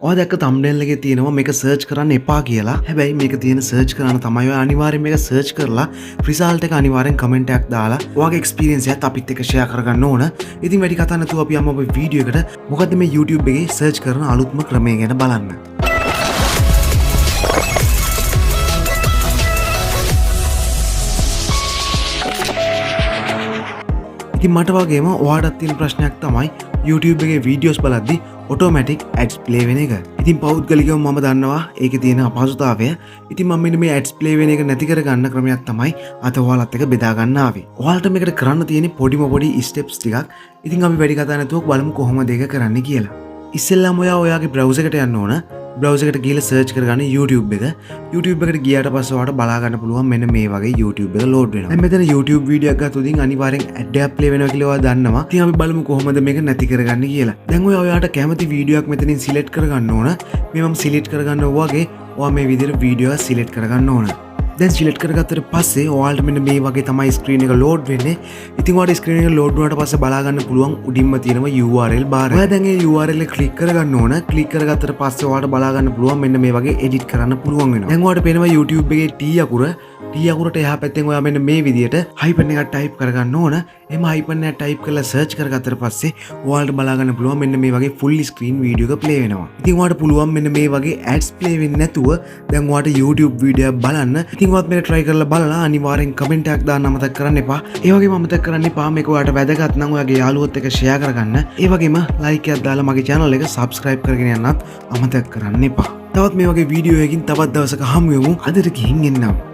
ඔය දැක්ක තම්බ්නෙල් එකේ තියෙනවා මේක සර්ච් කරන්න එපා කියලා. හැබැයි මේක තියෙන සර්ච් කරන්න තමයි ඔය අනිවාර්යෙන් මේක සර්ච් කරලා රිසල්ට් එක අනිවාර්යෙන් කමෙන්ට් එකක් දාලා ඔයාගේ එක්ස්පීරියන්ස් එකත් අපිත් එක්ක ෂෙයා කරගන්න ඕන. ඉතින් වැඩි කතා නැතුව අපි යමු අපේ වීඩියෝ එකට. මොකද්ද මේ YouTube එකේ සර්ච් කරන අලුත්ම ක්‍රමය ගැන බලන්න. ඉතින් මට වගේම ඔයාටත් තියෙන ප්‍රශ්නයක් තමයි YouTube එකේ වීඩියෝස් බලද්දි ඔටෝමැටික් ඇඩ්ස් ප්ලේ වෙන එක. ඉතින් පෞද්ගලිකව මම දන්නවා ඒකේ තියෙන අපහසුතාවය. ඉතින් මම මෙන්න මේ ඇඩ්ස් ප්ලේ වෙන එක නැති කරගන්න ක්‍රමයක් තමයි අද ඔයාලත් එක්ක බෙදා ගන්න ආවේ. ඔයාලට මේකට කරන්න තියෙන පොඩි ස්ටෙප්ස් ටිකක්. ඉතින් අපි වැඩි කතා නැතුව බලමු කොහොමද ඒක කරන්න කියලා. ඉස්සෙල්ලාම ඔයාගේ බ්‍රවුසර් එකට යන්න ඕන. බ්‍රවුසර් එකට ගිහලා සර්ච් කරගන්න YouTube එක. YouTube එකට ගියාට පස්සේ ඔයාලට බලා ගන්න පුළුවන් මෙන්න මේ වගේ YouTube එක ලෝඩ් වෙනවා. දැන් මෙතන YouTube වීඩියෝ එකක් ගත්තොත් අනිවාර්යෙන් ඇඩ් එකක් ප්ලේ වෙනවා කියලා ඔයා දන්නවා. ඉතින් අපි බලමු කොහොමද මේක නැති කරගන්නේ කියලා. දැන් ඔයාට කැමති වීඩියෝ එකක් මෙතනින් සිලෙක්ට් කරගන්න ඕන. මේ මම සිලෙක්ට් කරගන්න වගේ ඔයා මේ විදිහට වීඩියෝ එක සිලෙක්ට් කරගන්න ඕන. දැන් සිලෙක්ට් කරගත්තට පස්සේ ඔයාලට මෙන්න මේ වගේ තමයි ස්ක්‍රීන් එක ලෝඩ් වෙන්නේ. ඉතින් ඔයාලට ස්ක්‍රීන් එක ලෝඩ් වුණාට පස්සේ බලා ගන්න පුළුවන් උඩින්ම තියෙනවා URL බාර්. ඔයා දැන් ඒ URL එක ක්ලික් කරගන්න ඕන. ක්ලික් කරගත්තට පස්සේ ඔයාලට බලා ගන්න පුළුවන් මෙන්න මේ වගේ එඩිට් කරන්න පුළුවන් වෙනවා. දැන් ඔයාලට පේනවා YouTube එකේ T අකුරට එහා පැත්තෙන් ඔයා මෙන්න මේ විදිහට හයිපන් එකක් ටයිප් කරගන්න ඕන. එම හයිපන් එක ටයිප් කරලා සර්ච් කරගත්තට පස්සේ ඔයාලට බලා ගන්න පුළුවන් මෙන්න මේ වගේ ෆුල් ස්ක්‍රීන් වීඩියෝ එක ප්ලේ වෙනවා. ඉතින් ඔයාලට පුළුවන් මෙන්න මේ වගේ ඇඩ්ස් ප්ලේ වෙන්නේ නැතුව දැන් ඔයාලට YouTube වීඩියෝ එක බලන්න. ඉතින් ඔයාත් මේක try කරලා බලලා අනිවාර්යෙන් කමෙන්ට් එකක් දාන්න අමතක කරන්න එපා. ඒ වගේම අමතක කරන්න එපා මේක ඔයාලට වැදගත් නම් ඔයාගේ යාළුවොත් එක්ක ෂෙයා කරගන්න. ඒ වගේම ලයික් එකක් දාලා මගේ channel එක subscribe කරගෙන යන්නත් අමතක කරන්න එපා. තවත් මේ වගේ වීඩියෝ එකකින් තවත් දවසක හමු වෙමු. අදට ගිහින් එන්නම්.